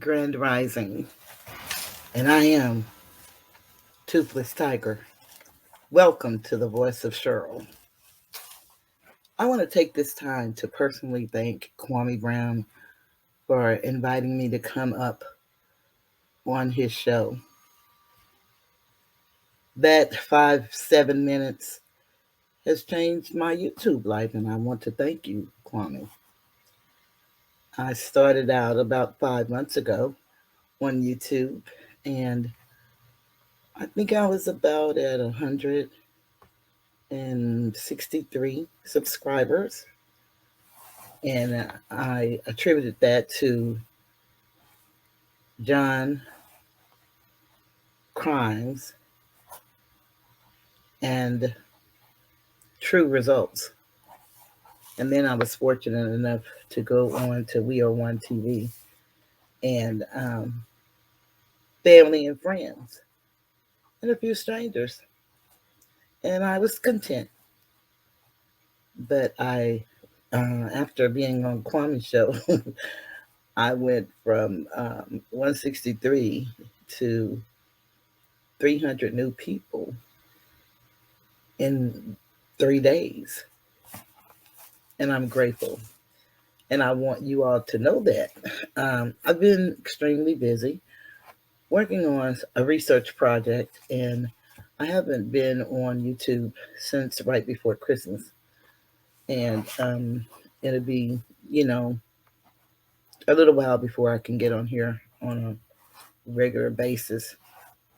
Grand Rising, and I am Toothless Tiger. Welcome to the Voice of Cheryl. I want to take this time to personally thank Kwame Brown for inviting me to come up on his show. That 7 minutes has changed my YouTube life, and I want to thank you, Kwame. I started out about 5 months ago on YouTube, and I think I was about at 163 subscribers. And I attributed that to John Crimes and True Results. And then I was fortunate enough to go on to We Are One TV and Family and Friends and a few strangers. And I was content. But after being on Kwame's show, I went from 163 to 300 new people in 3 days. And I'm grateful. And I want you all to know that. I've been extremely busy working on a research project, and I haven't been on YouTube since right before Christmas. And it'll be, you know, a little while before I can get on here on a regular basis.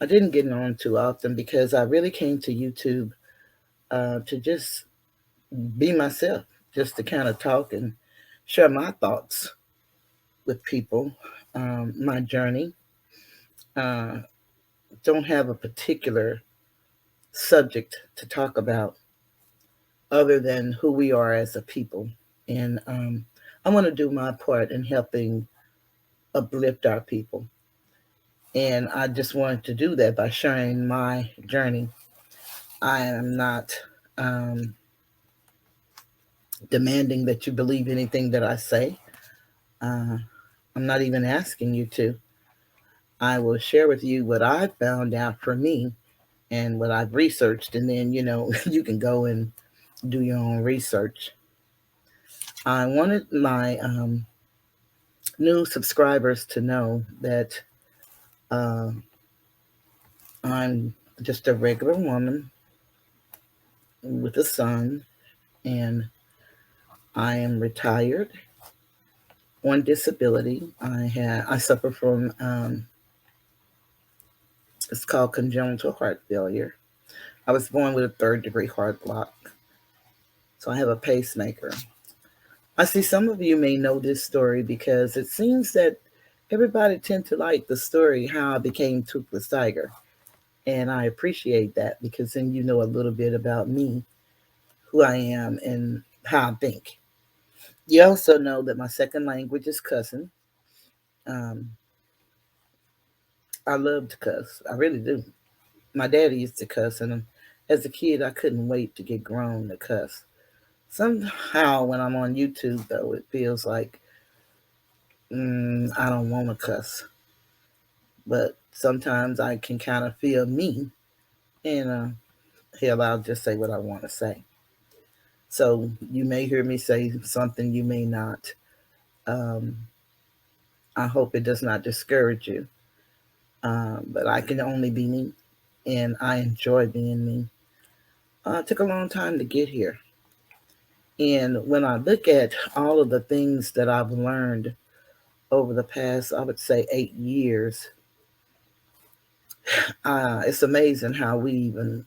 I didn't get on too often because I really came to YouTube to just be myself, just to kind of talk and share my thoughts with people, my journey. Uh, don't have a particular subject to talk about other than who we are as a people. And I want to do my part in helping uplift our people. And I just wanted to do that by sharing my journey. I am not um, demanding that you believe anything that I say. Uh, I'm not even asking you to. I will share with you what I found out for me and what I've researched, and then you can go and do your own research. I wanted my new subscribers to know that uh, I'm just a regular woman with a son, and I am retired on disability. I suffer from it's called congenital heart failure. I was born with a third-degree heart block, so I have a pacemaker. I see some of you may know this story because it seems that everybody tend to like the story how I became Toothless Tiger. And I appreciate that because then you know a little bit about me, who I am, and how I think. You also know that my second language is cussing. Um, I love to cuss. I really do. My daddy used to cuss, and as a kid, I couldn't wait to get grown to cuss. Somehow, when I'm on YouTube, though, it feels like I don't want to cuss. But sometimes I can kind of feel me, and hell, I'll just say what I want to say. So you may hear me say something, you may not. Um, I hope it does not discourage you. But I can only be me, and I enjoy being me. It took a long time to get here. And when I look at all of the things that I've learned over the past, I would say 8 years, it's amazing how we even,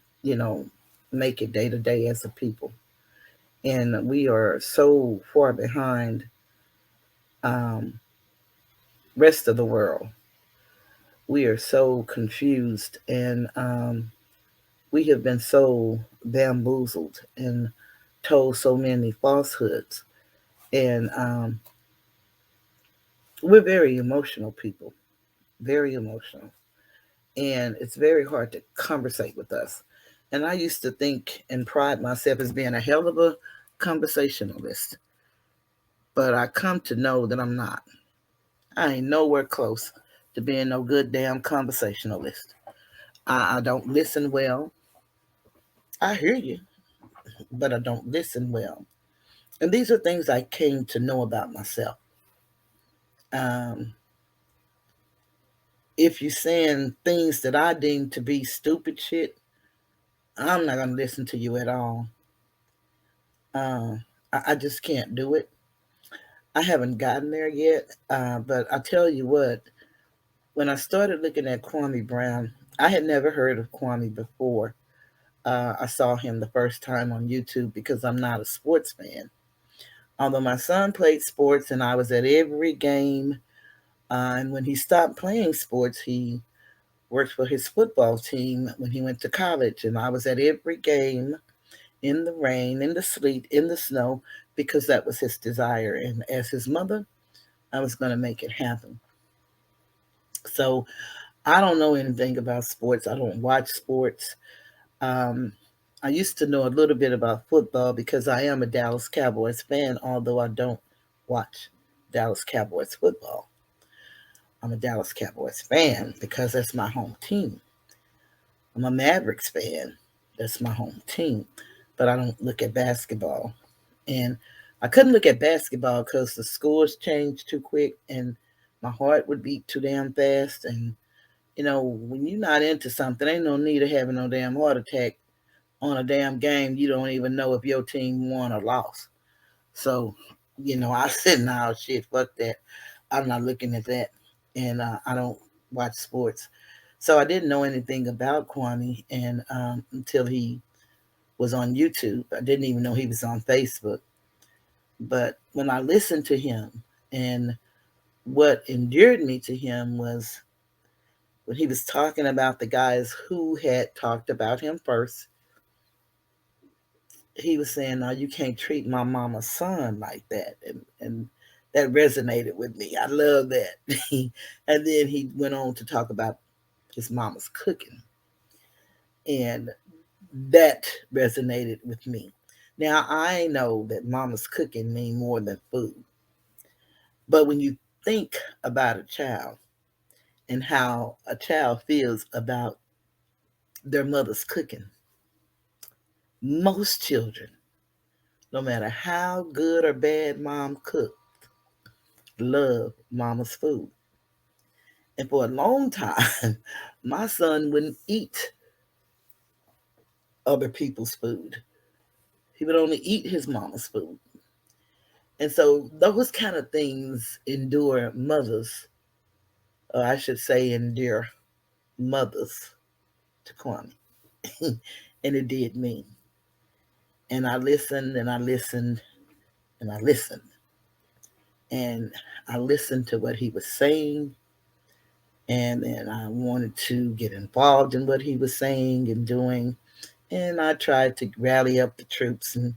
make it day to day as a people. And we are so far behind um, rest of the world. We are so confused, and we have been so bamboozled and told so many falsehoods. And we're very emotional people, very emotional. And it's very hard to conversate with us. And I used to think and pride myself as being a hell of a conversationalist, but I come to know that I'm not. I ain't nowhere close to being no good damn conversationalist. I don't listen well. I hear you, but I don't listen well. And these are things I came to know about myself. Um, if you're saying things that I deem to be stupid shit, I'm not going to listen to you at all. Uh, I just can't do it. I haven't gotten there yet, but I tell you what, when I started looking at Kwame Brown, I had never heard of Kwame before. I saw him the first time on YouTube because I'm not a sports fan. Although my son played sports and I was at every game, and when he stopped playing sports, he worked for his football team when he went to college, and I was at every game in the rain, in the sleet, in the snow, because that was his desire. And as his mother, I was going to make it happen. So I don't know anything about sports. I don't watch sports. Um, I used to know a little bit about football because I am a Dallas Cowboys fan, although I don't watch Dallas Cowboys football. I'm a Dallas Cowboys fan because that's my home team. I'm a Mavericks fan. That's my home team. But I don't look at basketball. And I couldn't look at basketball because the scores changed too quick and my heart would beat too damn fast. And, when you're not into something, ain't no need of having no damn heart attack on a damn game. You don't even know if your team won or lost. So, I said, nah, shit, fuck that. I'm not looking at that. And I don't watch sports. So I didn't know anything about Kwame and until he was on YouTube. I didn't even know he was on Facebook. But when I listened to him, and what endeared me to him was when he was talking about the guys who had talked about him first. He was saying, "No, you can't treat my mama's son like that," and that resonated with me. I love that. And then he went on to talk about his mama's cooking, and that resonated with me. Now I know that mama's cooking mean more than food, but when you think about a child and how a child feels about their mother's cooking, most children, no matter how good or bad mom cooked, love mama's food. And for a long time, my son wouldn't eat other people's food. He would only eat his mama's food. And so those kind of things endure mothers, or I should say endure mothers to Kwame. And it did me. And I listened and I listened and I listened. And I listened to what he was saying. And then I wanted to get involved in what he was saying and doing. And I tried to rally up the troops and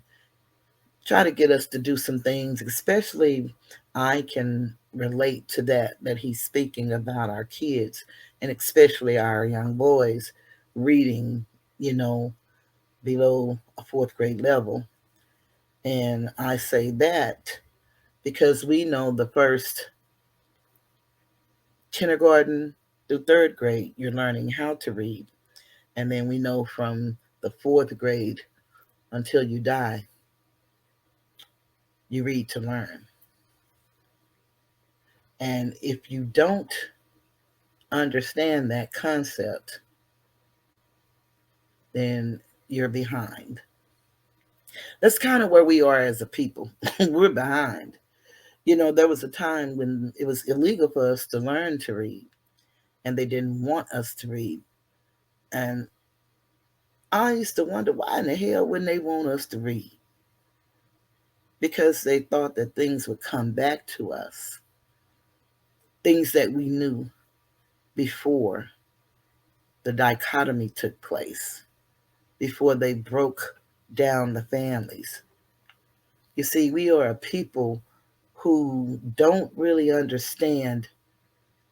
try to get us to do some things, especially I can relate to that he's speaking about our kids and especially our young boys reading, you know, below a fourth grade level. And I say that because we know the first kindergarten through third grade, you're learning how to read. And then we know from the fourth grade until you die, you read to learn. And if you don't understand that concept, then you're behind. That's kind of where we are as a people. We're behind. There was a time when it was illegal for us to learn to read, and they didn't want us to read. And I used to wonder why in the hell wouldn't they want us to read? Because they thought that things would come back to us, things that we knew before the dichotomy took place, before they broke down the families. You see, we are a people who don't really understand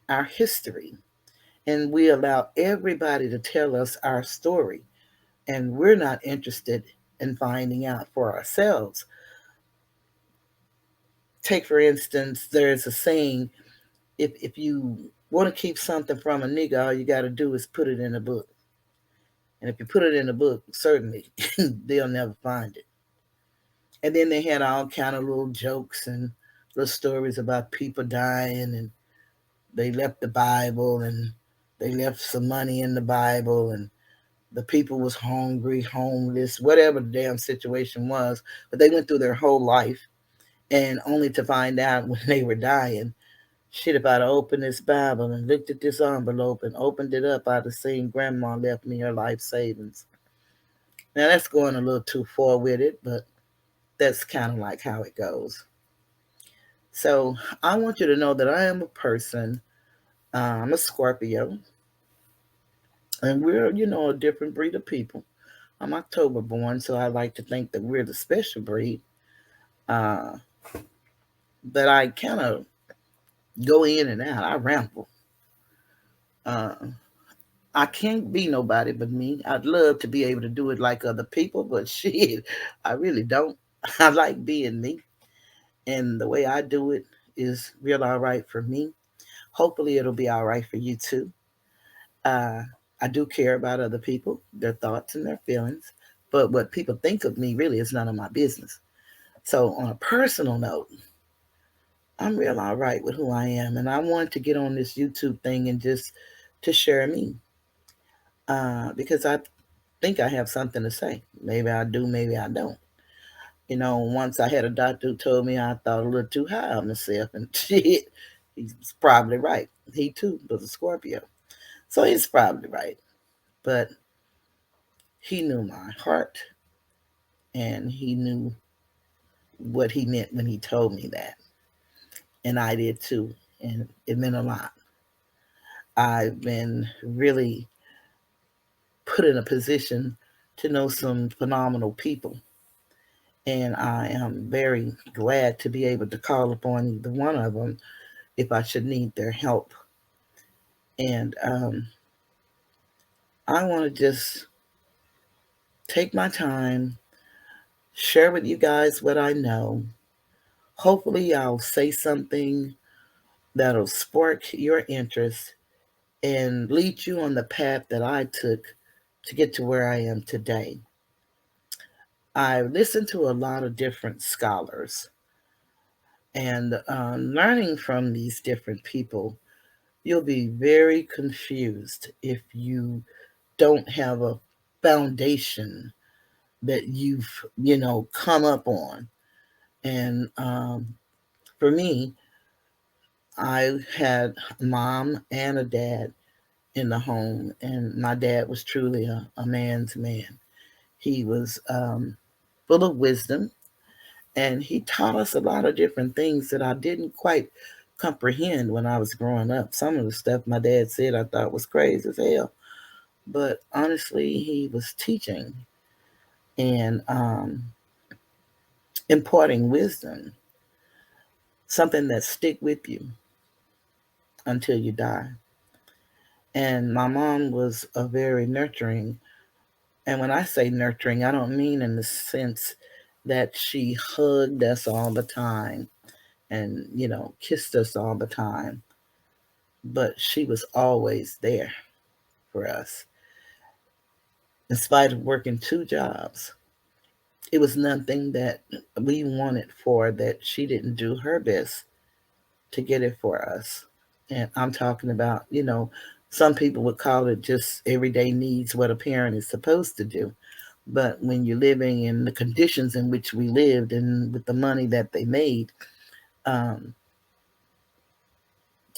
our history, and we allow everybody to tell us our story, and we're not interested in finding out for ourselves. Take, for instance, there's a saying, If you want to keep something from a nigga, all you got to do is put it in a book. And if you put it in a book, certainly they'll never find it. And then they had all kind of little jokes and little stories about people dying, and they left the Bible, and they left some money in the Bible, and the people was hungry, homeless, whatever the damn situation was. But they went through their whole life, and only to find out when they were dying, shit, if I'd opened this Bible and looked at this envelope and opened it up, I'd have seen Grandma left me her life savings. Now that's going a little too far with it, but that's kind of like how it goes. So I want you to know that I am a person. I'm a Scorpio, and we're, a different breed of people. I'm October born, so I like to think that we're the special breed. Uh, that I kind of go in and out. I ramble. Uh, I can't be nobody but me. I'd love to be able to do it like other people, but shit, I really don't. I like being me, and the way I do it is real all right for me. Hopefully, it'll be all right for you too. Uh, I do care about other people, their thoughts and their feelings, but what people think of me really is none of my business. So, on a personal note, I'm real all right with who I am, and I wanted to get on this YouTube thing and just to share me, because I think I have something to say. Maybe I do, maybe I don't. Once I had a doctor who told me I thought a little too high on myself, and shit, he's probably right. He too was a Scorpio, so he's probably right. But he knew my heart, and he knew what he meant when he told me that, and I did too, and it meant a lot. I've been really put in a position to know some phenomenal people. And I am very glad to be able to call upon either one of them if I should need their help. And I want to just take my time, share with you guys what I know. Hopefully, I'll say something that'll spark your interest and lead you on the path that I took to get to where I am today. I listened to a lot of different scholars, and learning from these different people, you'll be very confused if you don't have a foundation that you've, come up on. And for me, I had a mom and a dad in the home, and my dad was truly a man's man. He was full of wisdom, and he taught us a lot of different things that I didn't quite comprehend when I was growing up. Some of the stuff my dad said I thought was crazy as hell, but honestly, he was teaching and imparting wisdom, something that stick with you until you die. And my mom was a very nurturing, and when I say nurturing, I don't mean in the sense that she hugged us all the time and, kissed us all the time, but she was always there for us. In spite of working two jobs, it was nothing that we wanted for that she didn't do her best to get it for us. And I'm talking about, some people would call it just everyday needs, what a parent is supposed to do. But when you're living in the conditions in which we lived and with the money that they made, um,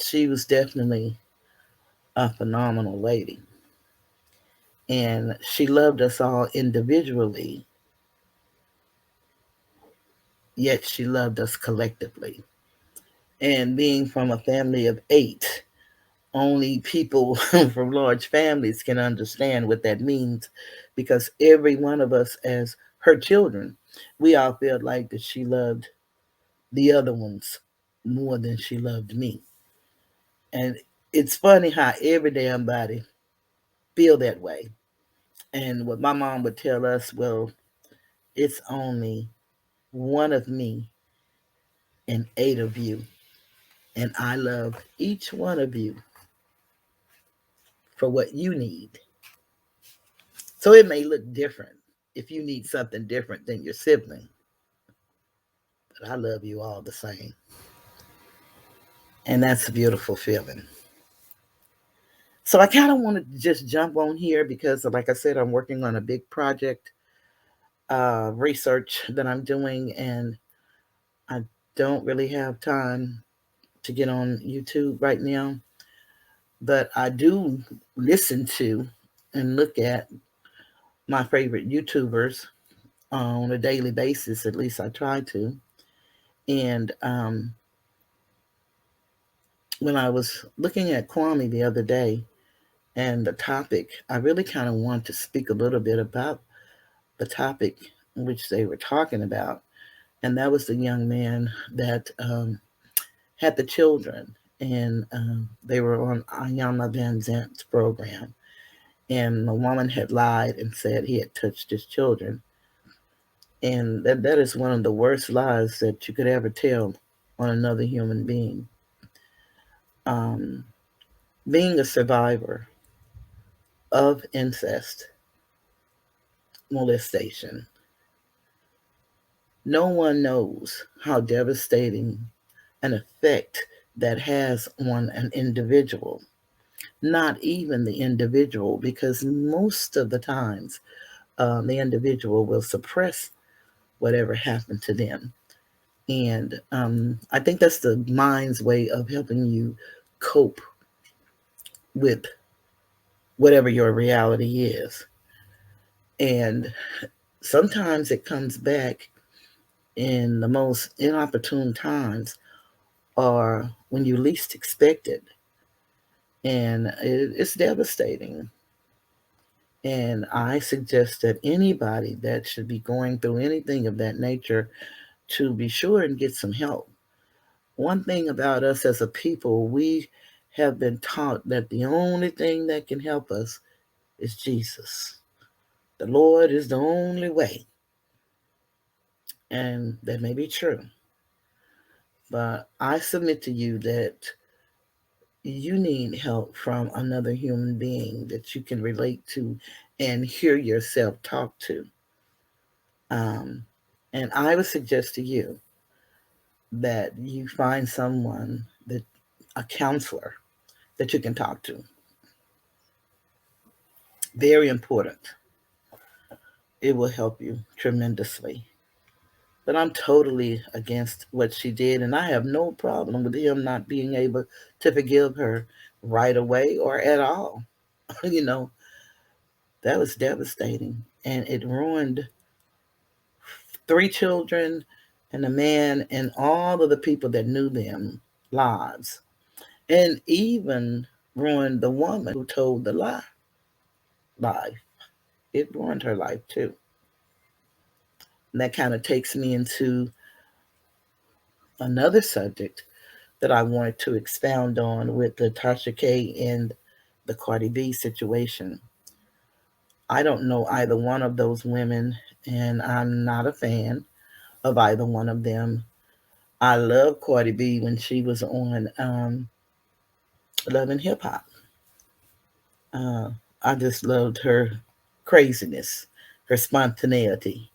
she was definitely a phenomenal lady. And she loved us all individually, yet she loved us collectively. And being from a family of eight, only people from large families can understand what that means, because every one of us, as her children, we all felt like that she loved the other ones more than she loved me. And it's funny how every damn body feel that way. And what my mom would tell us, well, it's only one of me and eight of you, And I love each one of you for what you need. So it may look different if you need something different than your sibling, but I love you all the same. And that's a beautiful feeling. So I kind of wanted to just jump on here because, like I said, I'm working on a big project, research that I'm doing, and I don't really have time to get on YouTube right now. But I do listen to and look at my favorite YouTubers on a daily basis. At least I try to. And when I was looking at Kwame the other day and the topic, I really kind of want to speak a little bit about the topic which they were talking about. And that was the young man that had the children. And they were on Ayana Van Zant's program. And the woman had lied and said he had touched his children. And that is one of the worst lies that you could ever tell on another human being. Um, Being a survivor of incest, molestation, no one knows how devastating an effect that has on an individual. Not even the individual, because most of the times the individual will suppress whatever happened to them. And I think that's the mind's way of helping you cope with whatever your reality is. And sometimes it comes back in the most inopportune times or when you least expect it. And it's devastating. And I suggest that anybody that should be going through anything of that nature to be sure and get some help. One thing about us as a people, we have been taught that the only thing that can help us is Jesus. The Lord is the only way. And that may be true. But I submit to you that you need help from another human being that you can relate to and hear yourself talk to. Um, and I would suggest to you that you find someone that a counselor that you can talk to. Very important. It will help you tremendously. But I'm totally against what she did, and I have no problem with him not being able to forgive her right away or at all. You know, that was devastating, and it ruined three children and a man and all of the people that knew them lives, and even ruined the woman who told the life. It ruined her life too. And that kind of takes me into another subject that I wanted to expound on with the Tasha K and the Cardi B situation. I don't know either one of those women, and I'm not a fan of either one of them. I love Cardi B when she was on Love and Hip Hop. Uh, I just loved her craziness, her spontaneity.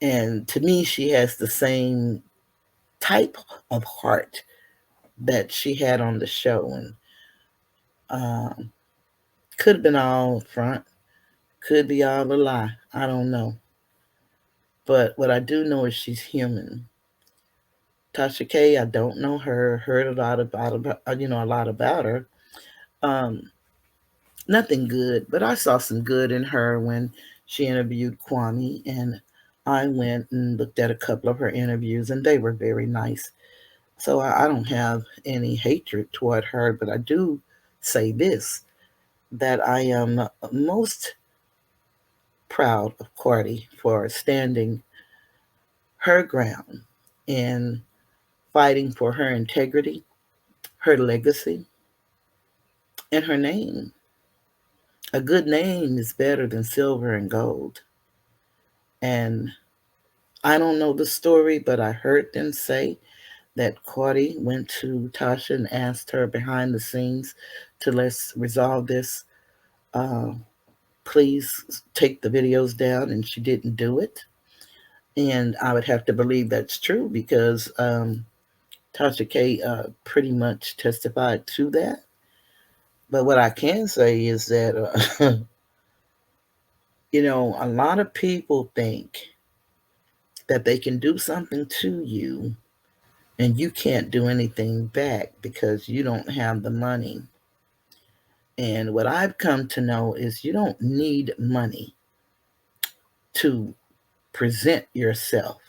And to me, she has the same type of heart that she had on the show. And um, could have been all front, could be all a lie. I don't know. But what I do know is she's human. Tasha K, I don't know her. Heard a lot about a lot about her. Um, Nothing good, but I saw some good in her when she interviewed Kwame, and I went and looked at a couple of her interviews, and they were very nice. So I don't have any hatred toward her, but I do say this, that I am most proud of Cardi for standing her ground and fighting for her integrity, her legacy, and her name. A good name is better than silver and gold. And I don't know the story, but I heard them say that Cordy went to Tasha and asked her behind the scenes to let's resolve this. Uh, please take the videos down, and she didn't do it. And I would have to believe that's true because Tasha K pretty much testified to that. But what I can say is that, a lot of people think that they can do something to you and you can't do anything back because you don't have the money. And what I've come to know is you don't need money to present yourself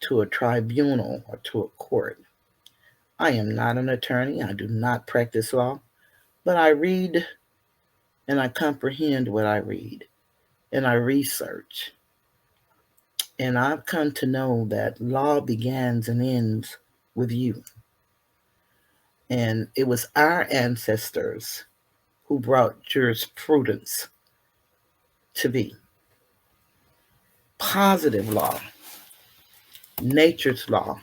to a tribunal or to a court. I am not an attorney. I do not practice law, but I read and I comprehend what I read and I research. And I've come to know that law begins and ends with you. And it was our ancestors who brought jurisprudence to be. Positive law, nature's law,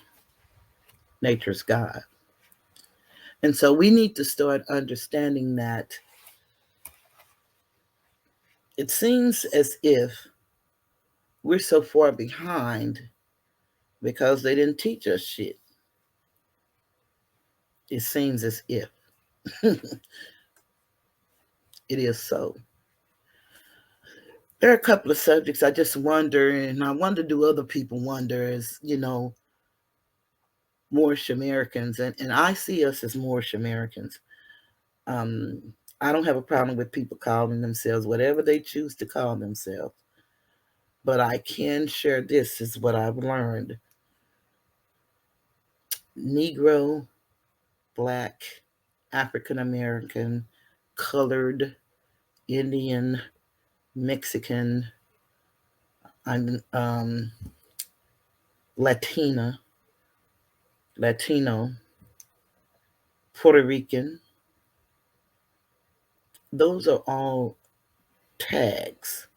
nature's God. And so we need to start understanding that it seems as if we're so far behind because they didn't teach us shit. It seems as if it is so. There are a couple of subjects I just wonder, and I wonder do other people wonder as, Moorish Americans, and I see us as Moorish Americans. Um, I don't have a problem with people calling themselves whatever they choose to call themselves. But I can share this is what I've learned. Negro, Black, African American, colored, Indian, Mexican, um, Latina, Latino, Puerto Rican. Those are all tags.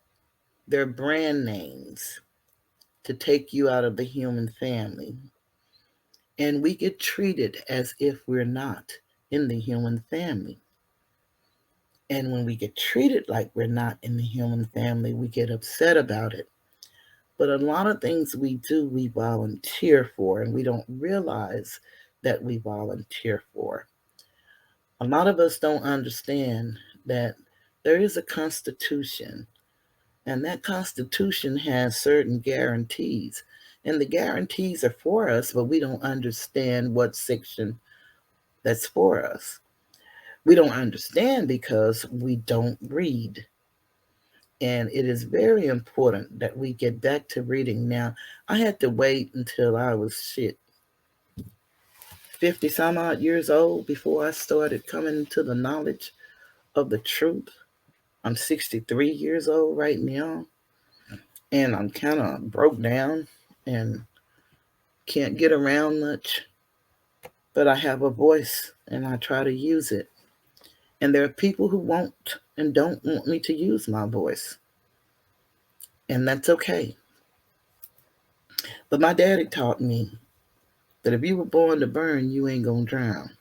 They're brand names to take you out of the human family. And we get treated as if we're not in the human family. And when we get treated like we're not in the human family, we get upset about it. But a lot of things we do, we volunteer for, and we don't realize that we volunteer for. A lot of us don't understand that there is a constitution, and that constitution has certain guarantees. And the guarantees are for us, but we don't understand what section that's for us. We don't understand because we don't read. And it is very important that we get back to reading. Now, I had to wait until I was 50 some odd years old before I started coming to the knowledge of the truth. I'm 63 years old right now, and I'm kind of broke down and can't get around much, but I have a voice and I try to use it. And there are people who won't and don't want me to use my voice, and that's okay. But my daddy taught me that if you were born to burn, you ain't gonna drown.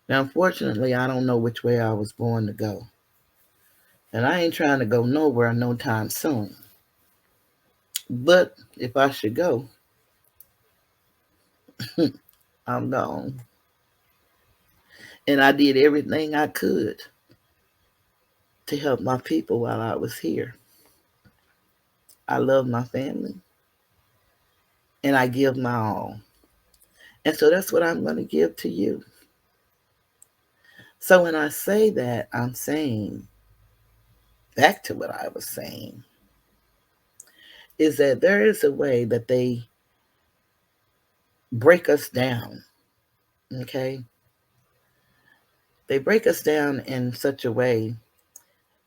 Now, unfortunately, I don't know which way I was born to go. And I ain't trying to go nowhere no time soon. But if I should go, I'm gone. And I did everything I could to help my people while I was here. I love my family and I give my all. And so that's what I'm going to give to you. So when I say that, I'm saying, back to what I was saying, is that there is a way that they break us down, okay? They break us down in such a way.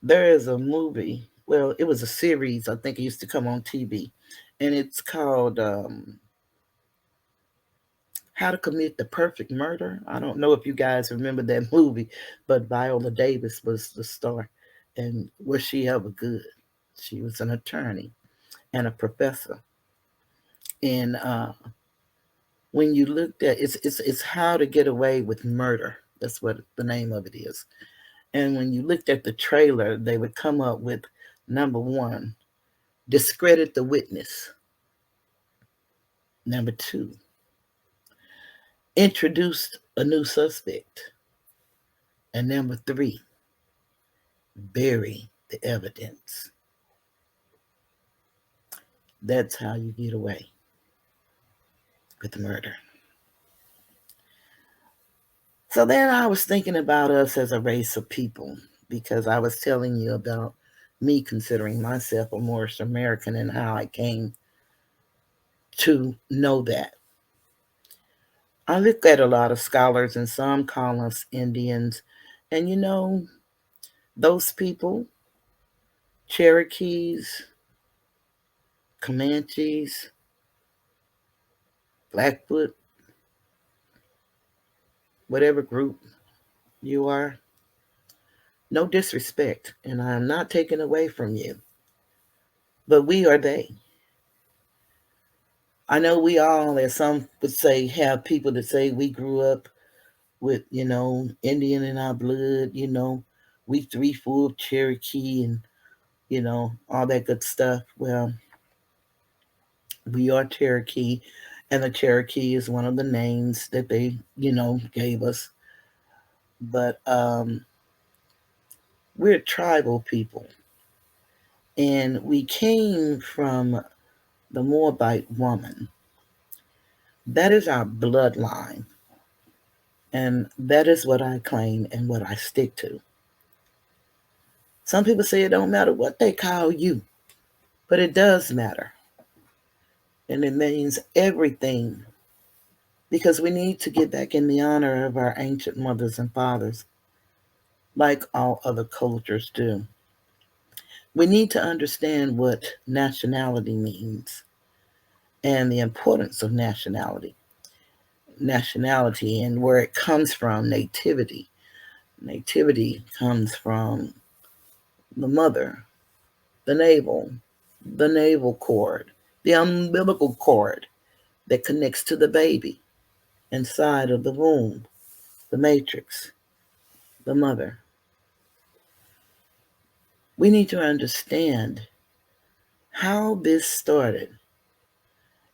There is a movie, well, it was a series, I think it used to come on TV, and it's called How to Commit the Perfect Murder. I don't know if you guys remember that movie, but Viola Davis was the star. And was she ever good? She was an attorney and a professor. And When you looked at it's how to get away with murder. That's what the name of it is. And when you looked at the trailer, they would come up with number one, discredit the witness. Number two, introduce a new suspect. And number three, bury the evidence. That's how you get away with murder. So then I was thinking about us as a race of people because I was telling you about me considering myself a Moorish American and how I came to know that. I look at a lot of scholars and some call us Indians. And those people, Cherokees, Comanches, Blackfoot, whatever group you are, no disrespect. And I am not taking away from you. But we are they. I know we all, as some would say, have people that say we grew up with, Indian in our blood, we three full of Cherokee and, all that good stuff. Well, we are Cherokee, and the Cherokee is one of the names that they, gave us. But we're tribal people, and we came from the Moabite woman. That is our bloodline, and that is what I claim and what I stick to. Some people say it don't matter what they call you, but it does matter. And it means everything because we need to get back in the honor of our ancient mothers and fathers, like all other cultures do. We need to understand what nationality means and the importance of nationality and where it comes from, nativity. Nativity comes from the mother, the navel cord, the umbilical cord that connects to the baby inside of the womb, the matrix, the mother. We need to understand how this started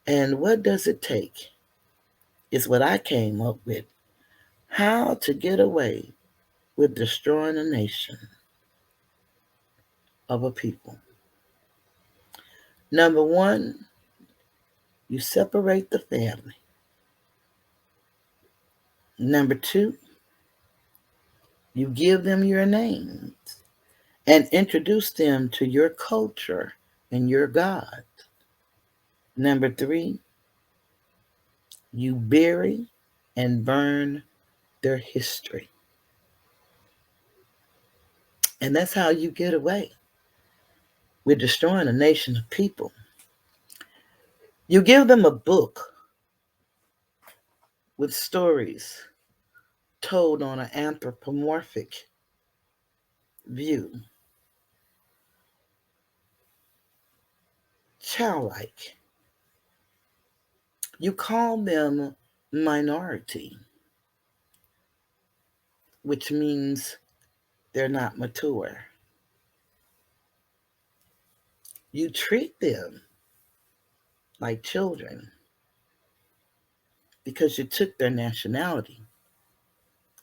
and what does it take is what I came up with. How to get away with destroying a nation of a people. Number one, you separate the family. Number two, you give them your names and introduce them to your culture and your God. Number three, you bury and burn their history. And that's how you get away with destroying a nation of people. You give them a book with stories told on an anthropomorphic view, childlike. You call them minority, which means they're not mature. You treat them like children because you took their nationality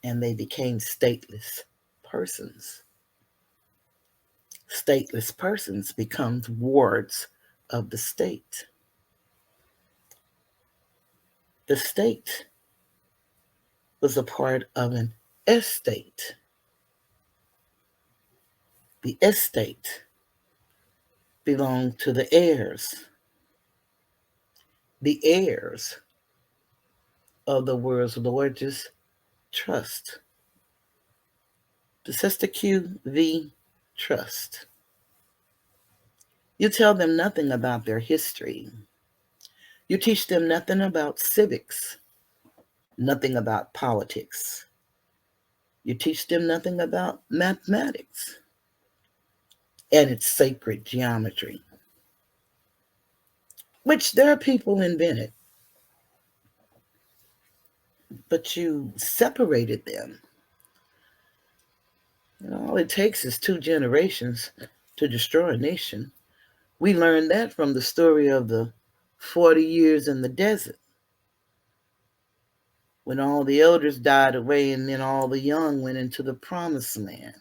and they became stateless persons. Stateless persons become wards of the state. The state was a part of an estate. The estate belonged to the heirs. The heirs of the world's largest trust. The Sister QV Trust. You tell them nothing about their history. You teach them nothing about civics, nothing about politics. You teach them nothing about mathematics and its sacred geometry, which their people invented. but you separated them. All it takes is 2 generations to destroy a nation. We learned that from the story of the 40 years in the desert when all the elders died away and then all the young went into the promised land.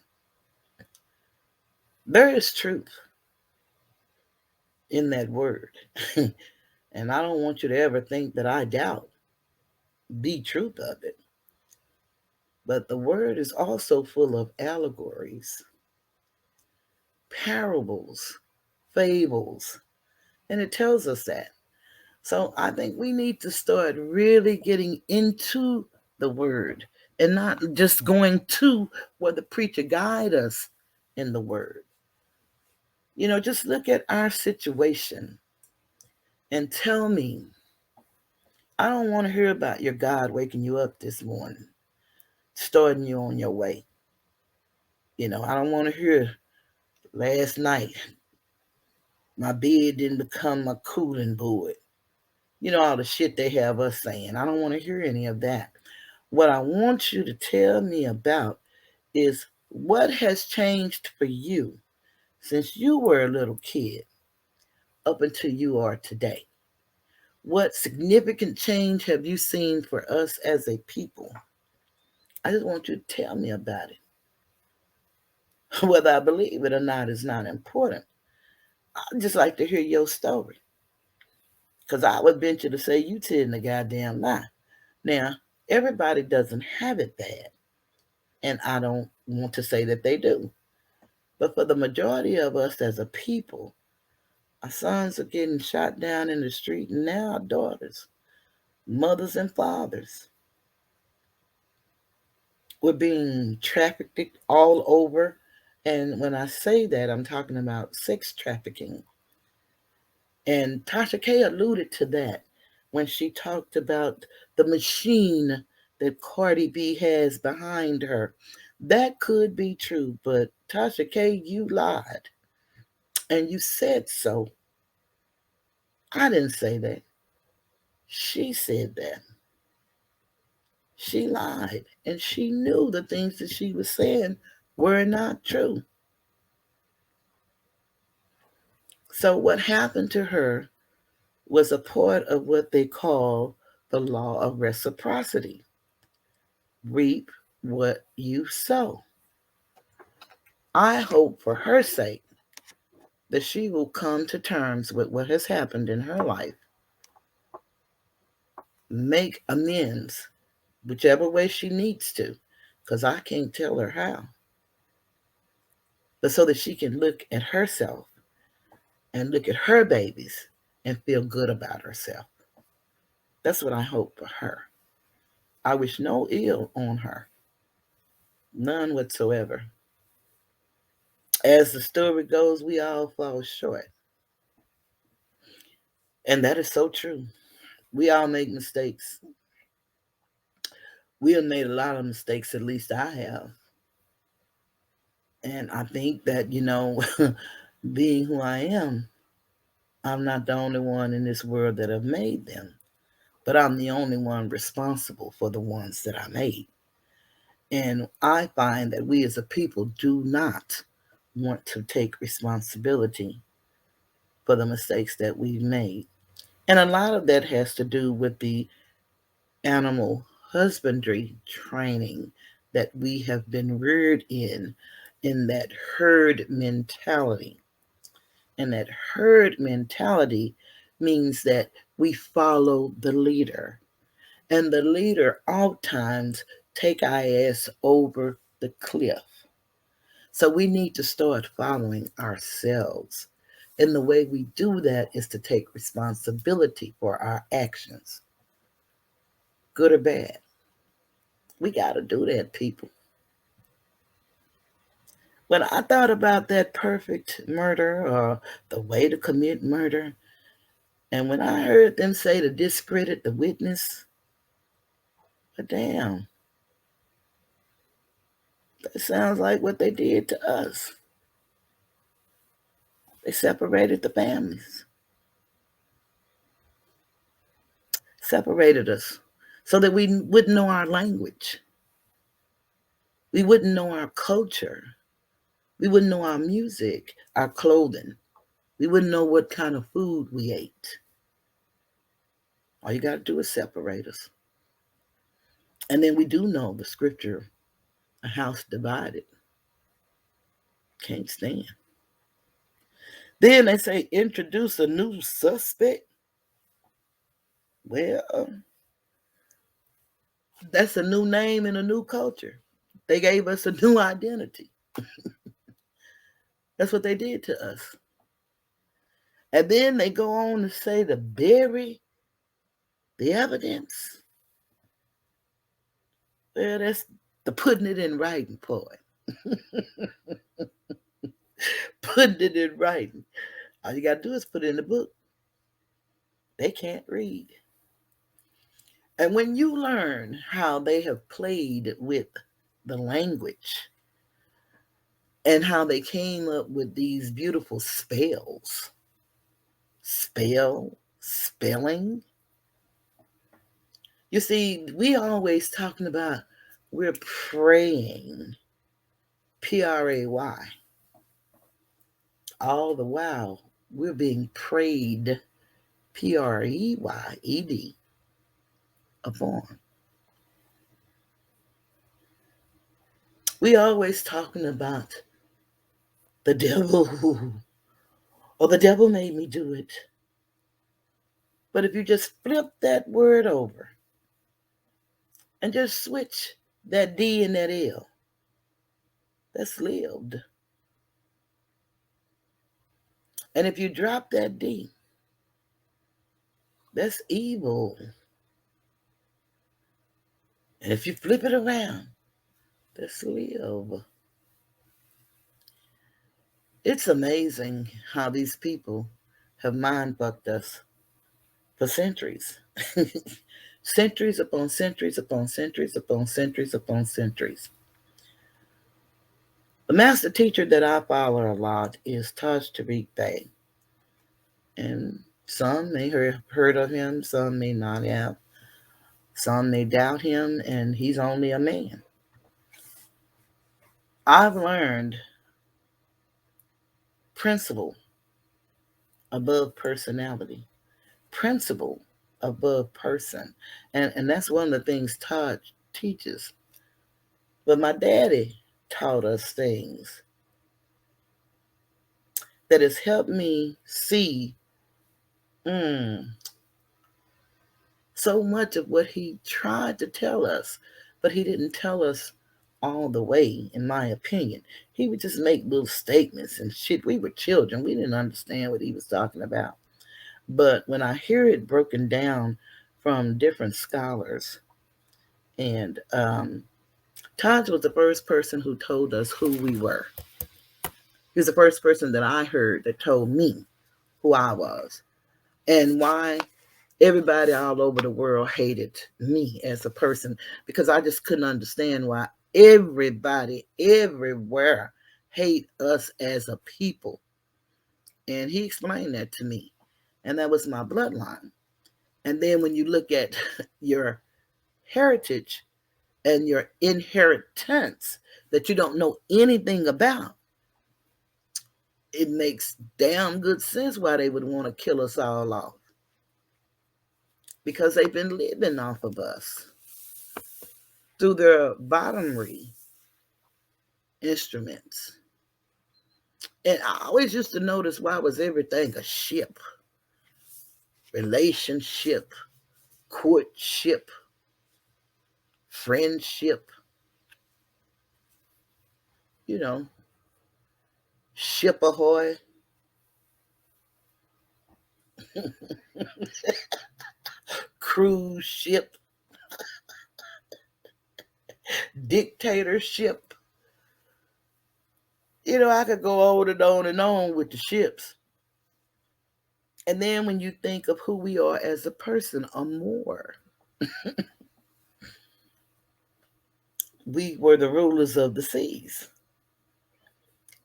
There is truth in that word. And I don't want you to ever think that I doubt the truth of it. But the word is also full of allegories, parables, fables, and it tells us that. So I think we need to start really getting into the word and not just going to where the preacher guide us in the word. Just look at our situation and tell me. I don't want to hear about your God waking you up this morning, starting you on your way. I don't want to hear last night my bed didn't become my cooling board. All the shit they have us saying. I don't want to hear any of that. What I want you to tell me about is what has changed for you since you were a little kid up until you are today. What significant change have you seen for us as a people? I just want you to tell me about it. Whether I believe it or not is not important. I'd just like to hear your story. Because I would venture to say you telling the goddamn lie. Now, everybody doesn't have it bad. And I don't want to say that they do. But for the majority of us as a people, our sons are getting shot down in the street, and now our daughters, mothers and fathers, we're being trafficked all over. And when I say that, I'm talking about sex trafficking. And Tasha K alluded to that when she talked about the machine that Cardi B has behind her. That could be true, but Tasha K, you lied. And you said so. I didn't say that. She said that. She lied. And she knew the things that she was saying were not true. So what happened to her was a part of what they call the law of reciprocity. Reap what you sow. I hope for her sake that she will come to terms with what has happened in her life, make amends whichever way she needs to, because I can't tell her how, but so that she can look at herself and look at her babies and feel good about herself. That's what I hope for her. I wish no ill on her, none whatsoever. As the story goes, we all fall short. And that is so true. We all make mistakes. We have made a lot of mistakes, at least I have. And I think that, being who I am, I'm not the only one in this world that have made them, but I'm the only one responsible for the ones that I made. And I find that we as a people do not want to take responsibility for the mistakes that we've made. And a lot of that has to do with the animal husbandry training that we have been reared in that herd mentality. And that herd mentality means that we follow the leader. And the leader oftentimes take our ass over the cliff. So we need to start following ourselves. And the way we do that is to take responsibility for our actions, good or bad. We got to do that, people. When I thought about that perfect murder or the way to commit murder, and when I heard them say to discredit the witness, but damn, that sounds like what they did to us. They separated the families, separated us, so that we wouldn't know our language. We wouldn't know our culture. We wouldn't know our music, our clothing. We wouldn't know what kind of food we ate. All you got to do is separate us. And then we do know the scripture, a house divided can't stand. Then they say introduce a new suspect. Well, that's a new name in a new culture. They gave us a new identity. That's what they did to us. And then they go on to say to bury the evidence. Well, that's the putting it in writing part. Putting it in writing. All you got to do is put it in the book. They can't read. And when you learn how they have played with the language and how they came up with these beautiful spelling. You see, we always talking about we're praying, Pray. All the while, we're being prayed, Preyed, upon. We always talking about the devil, or the devil made me do it. But if you just flip that word over and just switch that D and that L, that's lived. And if you drop that D, that's evil. And if you flip it around, that's live. It's amazing how these people have mind fucked us for centuries. Centuries upon centuries upon centuries upon centuries upon centuries. The master teacher that I follow a lot is Taj Tariq Bey. And some may have heard of him, some may not have. Some may doubt him, and he's only a man. I've learned principle above personality, principle above person. And that's one of the things Todd teaches. But my daddy taught us things that has helped me see so much of what he tried to tell us, but he didn't tell us all the way, in my opinion. He would just make little statements and shit. We were children. We didn't understand what he was talking about. But when I hear it broken down from different scholars, and Todd was the first person who told us who we were. He was the first person that I heard that told me who I was and why everybody all over the world hated me as a person, because I just couldn't understand why everybody everywhere hate us as a people. And he explained that to me. And that was my bloodline. And then when you look at your heritage and your inheritance that you don't know anything about, it makes damn good sense why they would want to kill us all off. Because they've been living off of us through their bottomry instruments. And I always used to notice, why was everything a ship? Relationship, courtship, friendship, you know, ship ahoy. Cruise ship, dictatorship. You know, I could go on and on with the ships. And then when you think of who we are as a person, or more, we were the rulers of the seas.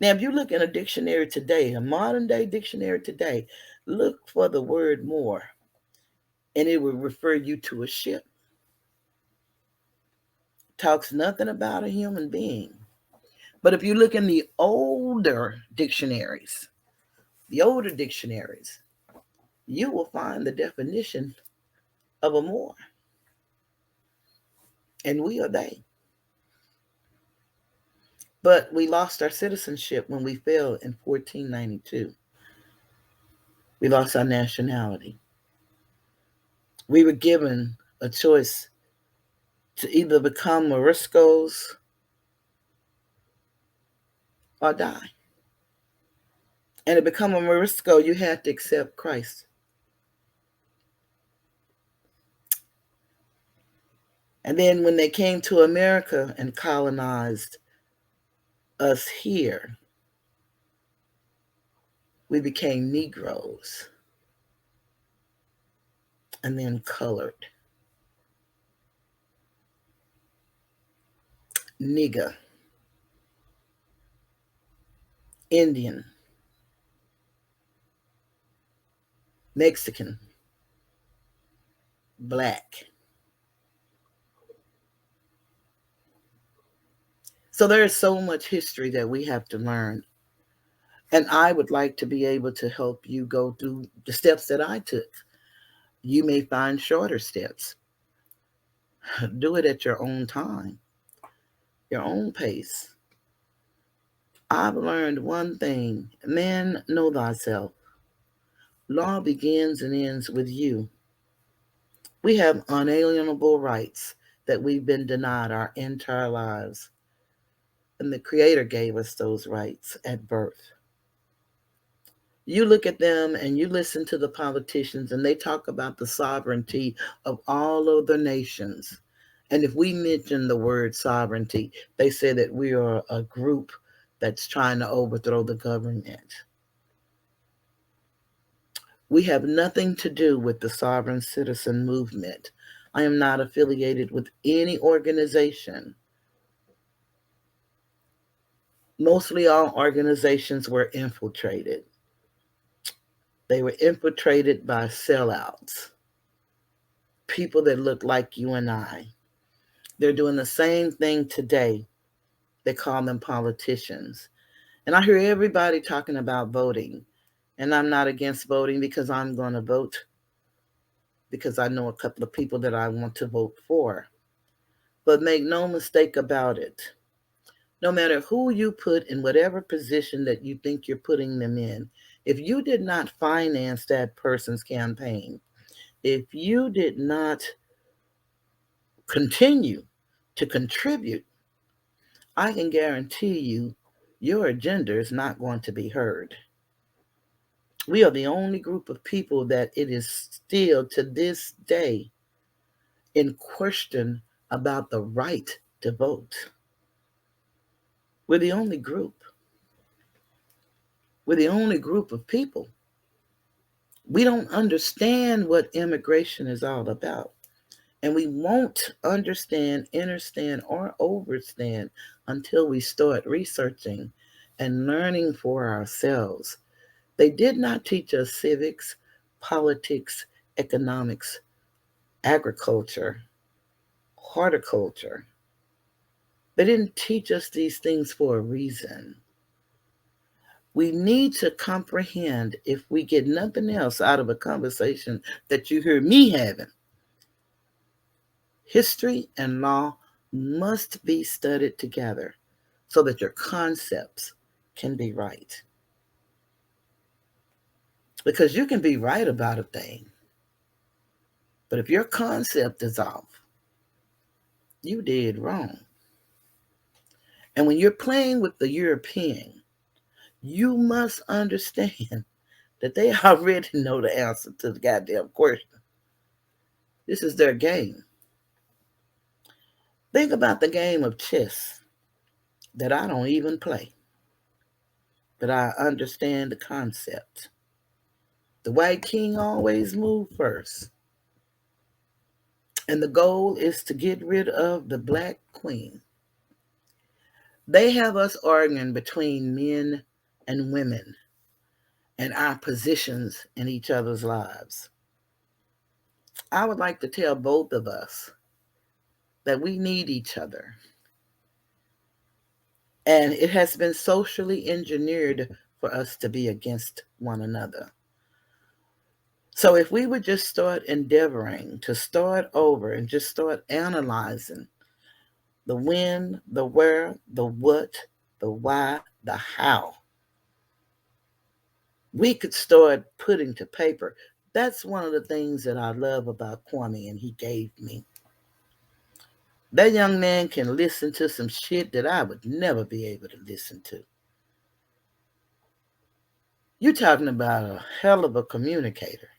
Now, if you look in a dictionary today, a modern day dictionary today, look for the word more, and it will refer you to a ship. talks nothing about a human being. But if you look in the older dictionaries, you will find the definition of a Moor, and we are they. But we lost our citizenship when we fell in 1492. We lost our nationality. We were given a choice to either become Moriscos or die. And to become a Morisco, you had to accept Christ. And then when they came to America and colonized us here, we became Negroes and then colored. Nigger, Indian, Mexican, black. So there is so much history that we have to learn. And I would like to be able to help you go through the steps that I took. You may find shorter steps. Do it at your own time, your own pace. I've learned one thing: man, know thyself. Law begins and ends with you. We have unalienable rights that we've been denied our entire lives. And the Creator gave us those rights at birth. You look at them and you listen to the politicians, and they talk about the sovereignty of all of the nations. And if we mention the word sovereignty, they say that we are a group that's trying to overthrow the government. We have nothing to do with the sovereign citizen movement. I am not affiliated with any organization. Mostly all organizations were infiltrated. They were infiltrated by sellouts, people that look like you and I. They're doing the same thing today. They call them politicians. And I hear everybody talking about voting. And I'm not against voting because I'm going to vote because I know a couple of people that I want to vote for. But make no mistake about it. No matter who you put in whatever position that you think you're putting them in, if you did not finance that person's campaign, if you did not continue to contribute, I can guarantee you your agenda is not going to be heard. We are the only group of people that it is still to this day in question about the right to vote. We're the only group. We're the only group of people. We don't understand what immigration is all about. And we won't understand, understand, or overstand until we start researching and learning for ourselves. They did not teach us civics, politics, economics, agriculture, horticulture. They didn't teach us these things for a reason. We need to comprehend, if we get nothing else out of a conversation that you hear me having, history and law must be studied together so that your concepts can be right. Because you can be right about a thing, but if your concept is off, you did wrong. And when you're playing with the European, you must understand that they already know the answer to the goddamn question. This is their game. Think about the game of chess that I don't even play, but I understand the concept. The white king always moves first. And the goal is to get rid of the black queen. They have us arguing between men and women and our positions in each other's lives. I would like to tell both of us that we need each other. And it has been socially engineered for us to be against one another. So if we would just start endeavoring to start over and just start analyzing the when, the where, the what, the why, the how, we could start putting to paper. That's one of the things that I love about Kwame, and he gave me. That young man can listen to some shit that I would never be able to listen to. You're talking about a hell of a communicator.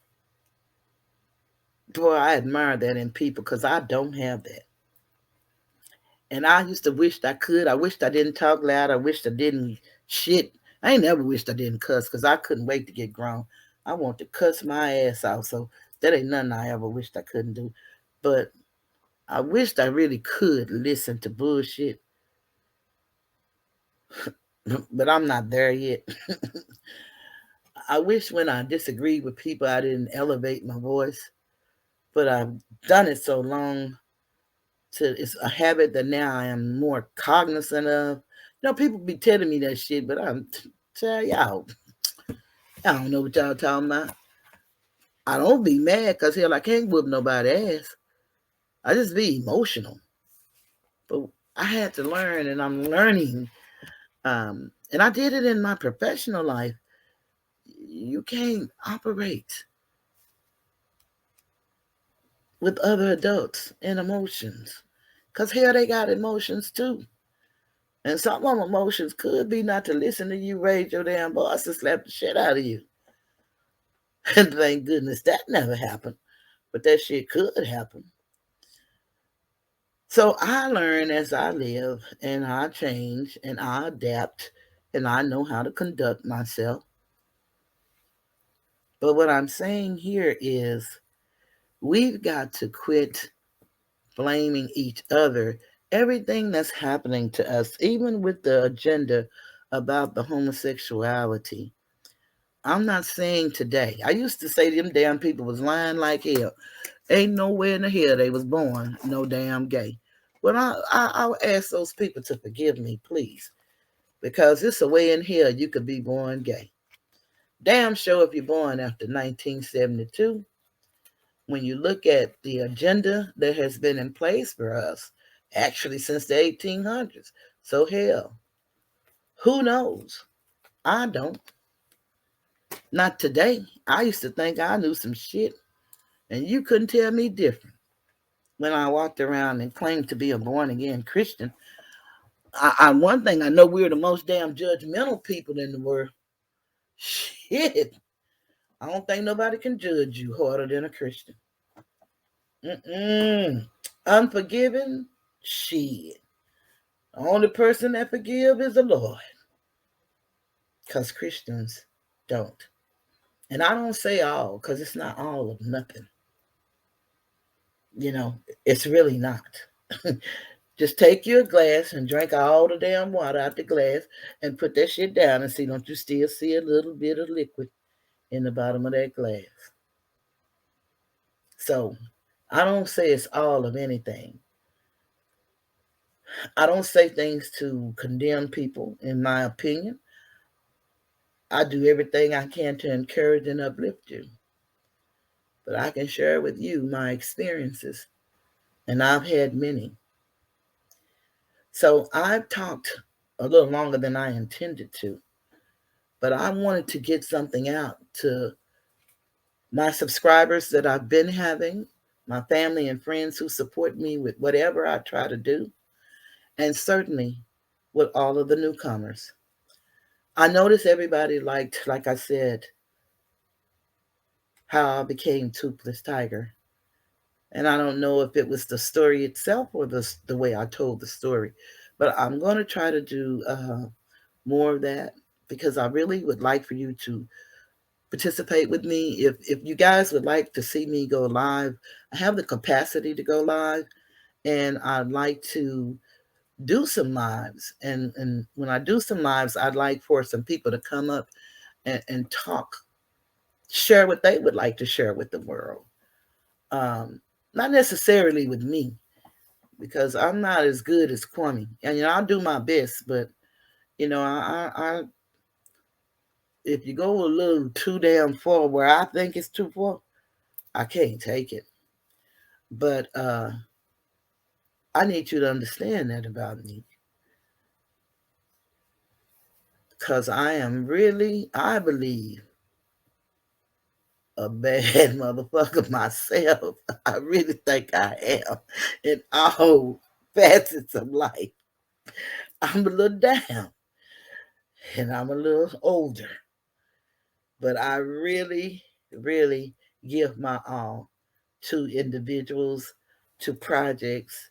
Boy, I admire that in people because I don't have that. And I used to wish I could. I wished I didn't talk loud. I wished I didn't shit. I ain't never wished I didn't cuss because I couldn't wait to get grown. I want to cuss my ass out. So that ain't nothing I ever wished I couldn't do. But I wished I really could listen to bullshit. But I'm not there yet. I wish when I disagreed with people, I didn't elevate my voice. But I've done it so long to it's a habit that now I am more cognizant of. People be telling me that shit, but I'm tell y'all, I don't know what y'all talking about. I don't be mad because hell, I can't whoop nobody ass. I just be emotional. But I had to learn, and I'm learning. And I did it in my professional life. You can't operate with other adults and emotions. Because hell, they got emotions too. And some of them emotions could be not to listen to you raise your damn voice and slap the shit out of you. And thank goodness that never happened. But that shit could happen. So I learn as I live and I change and I adapt and I know how to conduct myself. But what I'm saying here is we've got to quit blaming each other. Everything that's happening to us, even with the agenda about the homosexuality. I'm not saying today. I used to say them damn people was lying like hell. Ain't nowhere in the hell they was born no damn gay. Well, I'll ask those people to forgive me, please, because it's a way in hell you could be born gay. Damn sure if you're born after 1972, when you look at the agenda that has been in place for us, actually since the 1800s. So hell, who knows? I don't. Not today. I used to think I knew some shit, and you couldn't tell me different. When I walked around and claimed to be a born again Christian, one thing I know, we're the most damn judgmental people in the world. Shit, I don't think nobody can judge you harder than a Christian. Mm-mm. Unforgiving, shit. The only person that forgive is the Lord, because Christians don't. And I don't say all, because it's not all of nothing. It's really not. Just take your glass and drink all the damn water out the glass and put that shit down and see, don't you still see a little bit of liquid in the bottom of that glass? So I don't say it's all of anything. I don't say things to condemn people, in my opinion. I do everything I can to encourage and uplift you. But I can share with you my experiences, and I've had many. So I've talked a little longer than I intended to, but I wanted to get something out to my subscribers that I've been having, my family and friends who support me with whatever I try to do, and certainly with all of the newcomers. I noticed everybody liked, like I said, how I became Toothless Tiger. And I don't know if it was the story itself or the way I told the story, but I'm going to try to do more of that because I really would like for you to participate with me. If you guys would like to see me go live, I have the capacity to go live, and I'd like to do some lives. And when I do some lives, I'd like for some people to come up and talk, share what they would like to share with the world. Not necessarily with me, because I'm not as good as Kwame. And I'll do my best, but I if you go a little too damn far where I think it's too far, I can't take it. But I need you to understand that about me, because I am really, I believe, a bad motherfucker myself. I really think I am in all facets of life. I'm a little down and I'm a little older, but I really, really give my all to individuals, to projects,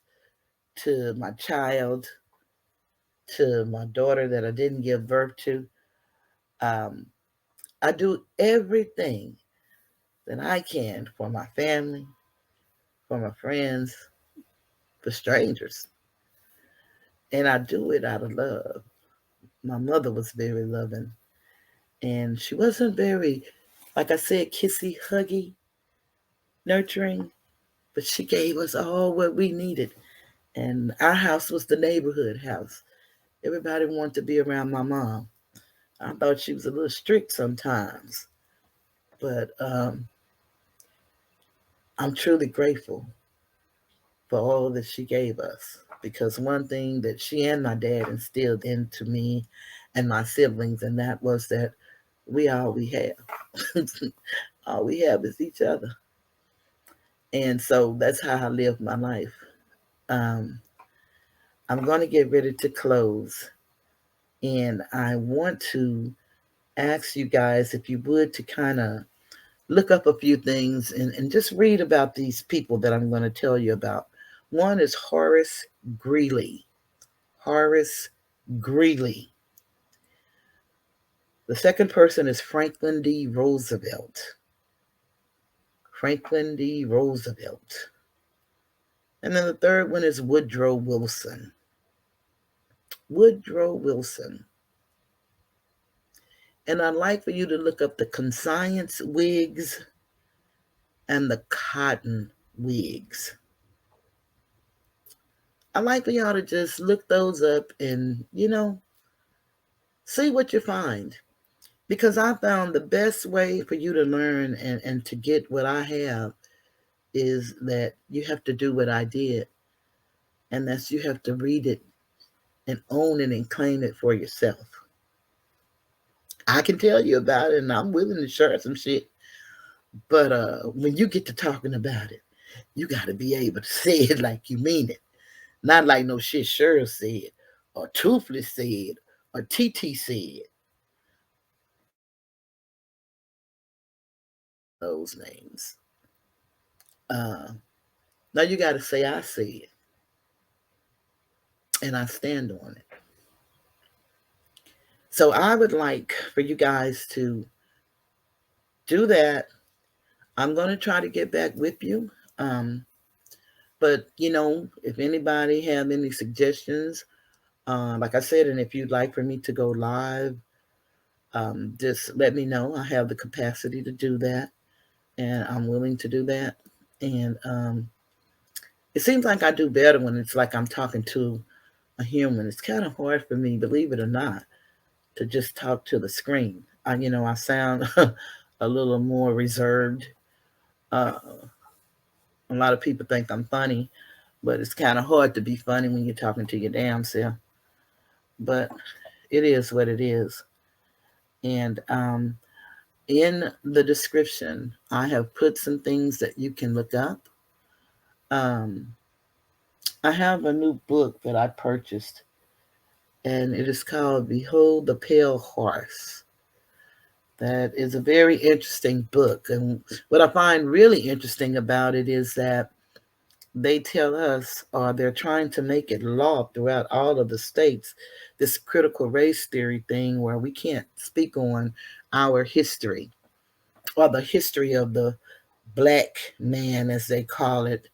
to my child, to my daughter that I didn't give birth to. Um, I do everything that I can for my family, for my friends, for strangers. And I do it out of love. My mother was very loving, and she wasn't very, like I said, kissy, huggy, nurturing, but she gave us all what we needed. And our house was the neighborhood house. Everybody wanted to be around my mom. I thought she was a little strict sometimes, but I'm truly grateful for all that she gave us, because one thing that she and my dad instilled into me and my siblings, and that was that we all we have. All we have is each other. And so that's how I live my life. Um, I'm going to get ready to close. And I want to ask you guys, if you would, to kind of look up a few things and just read about these people that I'm going to tell you about. One is Horace Greeley. Horace Greeley. The second person is Franklin D. Roosevelt. Franklin D. Roosevelt. And then the third one is Woodrow Wilson. Woodrow Wilson. And I'd like for you to look up the conscience wigs and the cotton wigs. I'd like for y'all to just look those up and, see what you find. Because I found the best way for you to learn and to get what I have is that you have to do what I did. And that's, you have to read it and own it and claim it for yourself. I can tell you about it and I'm willing to share some shit. But when you get to talking about it, you got to be able to say it like you mean it. Not like no shit Cheryl said, or Toothless said, or TT said. Those names. Now you got to say, I said, and I stand on it. So I would like for you guys to do that. I'm going to try to get back with you. But, if anybody have any suggestions, like I said, and if you'd like for me to go live, just let me know. I have the capacity to do that, and I'm willing to do that. And it seems like I do better when it's like I'm talking to a human. It's kind of hard for me, believe it or not, to just talk to the screen. I sound a little more reserved. Uh, a lot of people think I'm funny, but it's kind of hard to be funny when you're talking to your damn self. But it is what it is. And in the description, I have put some things that you can look up. Um, I have a new book that I purchased, and it is called Behold the Pale Horse. That is a very interesting book. And what I find really interesting about it is that they tell us, or they're trying to make it law throughout all of the states, this critical race theory thing where we can't speak on our history, or the history of the black man, as they call it,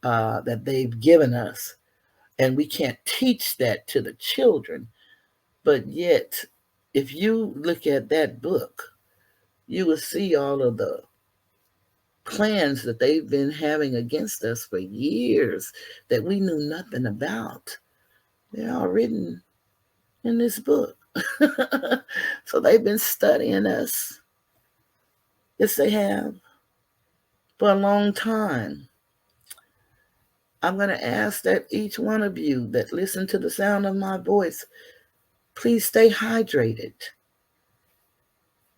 that they've given us. And we can't teach that to the children. But yet, if you look at that book, you will see all of the plans that they've been having against us for years that we knew nothing about. They're all written in this book. So they've been studying us. Yes, they have, for a long time. I'm going to ask that each one of you that listen to the sound of my voice, please stay hydrated.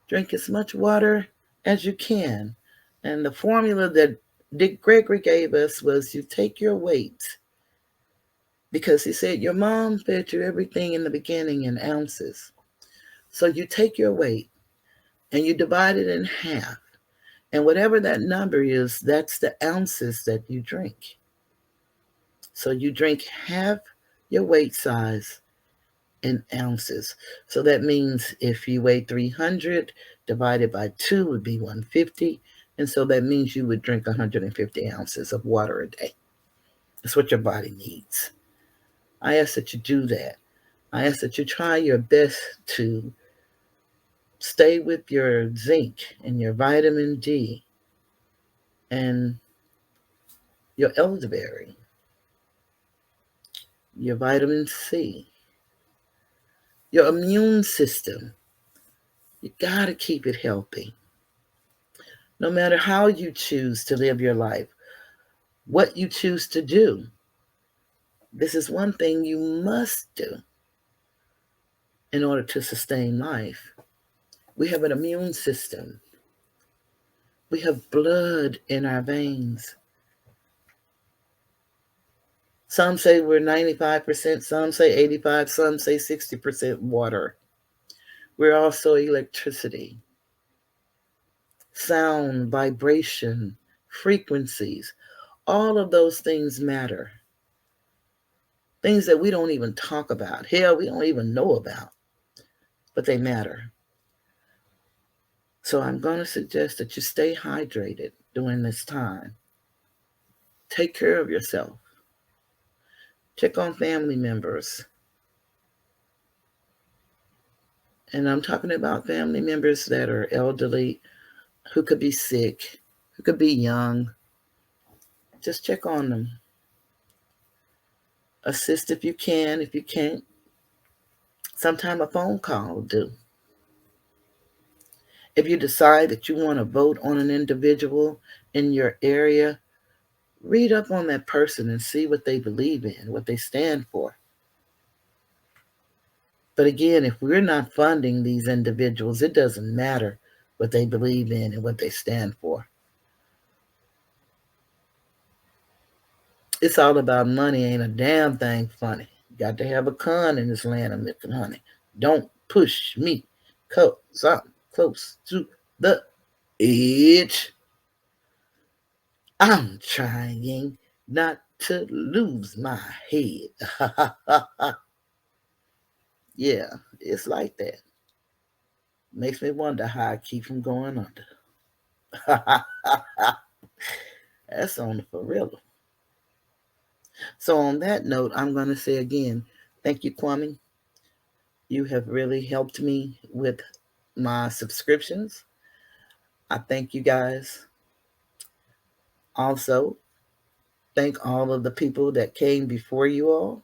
Drink as much water as you can. And the formula that Dick Gregory gave us was you take your weight, because he said your mom fed you everything in the beginning in ounces. So you take your weight and you divide it in half. And whatever that number is, that's the ounces that you drink. So you drink half your weight size in ounces. So that means if you weigh 300, divided by 2 would be 150. And so that means you would drink 150 ounces of water a day. That's what your body needs. I ask that you do that. I ask that you try your best to stay with your zinc and your vitamin D and your elderberry, your vitamin C, your immune system. You got to keep it healthy. No matter how you choose to live your life, what you choose to do, this is one thing you must do in order to sustain life. We have an immune system. We have blood in our veins. Some say we're 95%, some say 85%, some say 60% water. We're also electricity, sound, vibration, frequencies. All of those things matter. Things that we don't even talk about. Hell, we don't even know about, but they matter. So I'm going to suggest that you stay hydrated during this time. Take care of yourself. Check on family members. And I'm talking about family members that are elderly, who could be sick, who could be young. Just check on them. Assist if you can. If you can't, sometime a phone call will do. If you decide that you want to vote on an individual in your area, read up on that person and see what they believe in, what they stand for. But again, if we're not funding these individuals, it doesn't matter what they believe in and what they stand for. It's all about money. Ain't a damn thing funny. You got to have a con in this land of milk and honey. Don't push me, cause I'm close to the edge. I'm trying not to lose my head. Yeah, it's like that. Makes me wonder how I keep from going under. That's on the for real. So on that note, I'm going to say again, thank you, Kwame. You have really helped me with my subscriptions. I thank you guys. Also, thank all of the people that came before you all.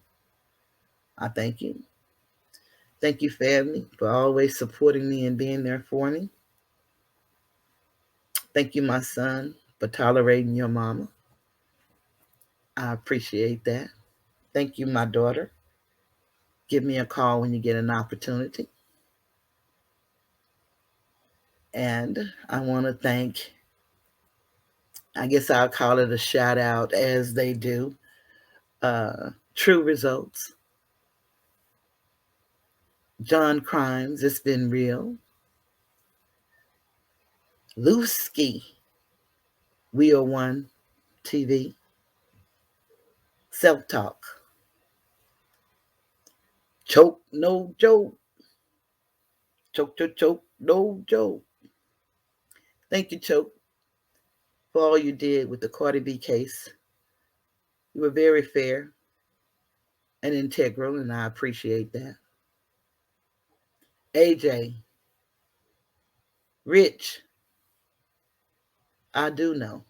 I thank you. Thank you, family, for always supporting me and being there for me. Thank you, my son, for tolerating your mama. I appreciate that. Thank you, my daughter. Give me a call when you get an opportunity. And I want to thank, I guess I'll call it a shout out as they do, True Results, John Crimes, It's Been Real, Lewski, We Are One TV, Self Talk, Choke No Joke, Choke No Joke. Thank you, Choke, for all you did with the Cardi B case. You were very fair and integral, and I appreciate that. AJ, Rich, I do know.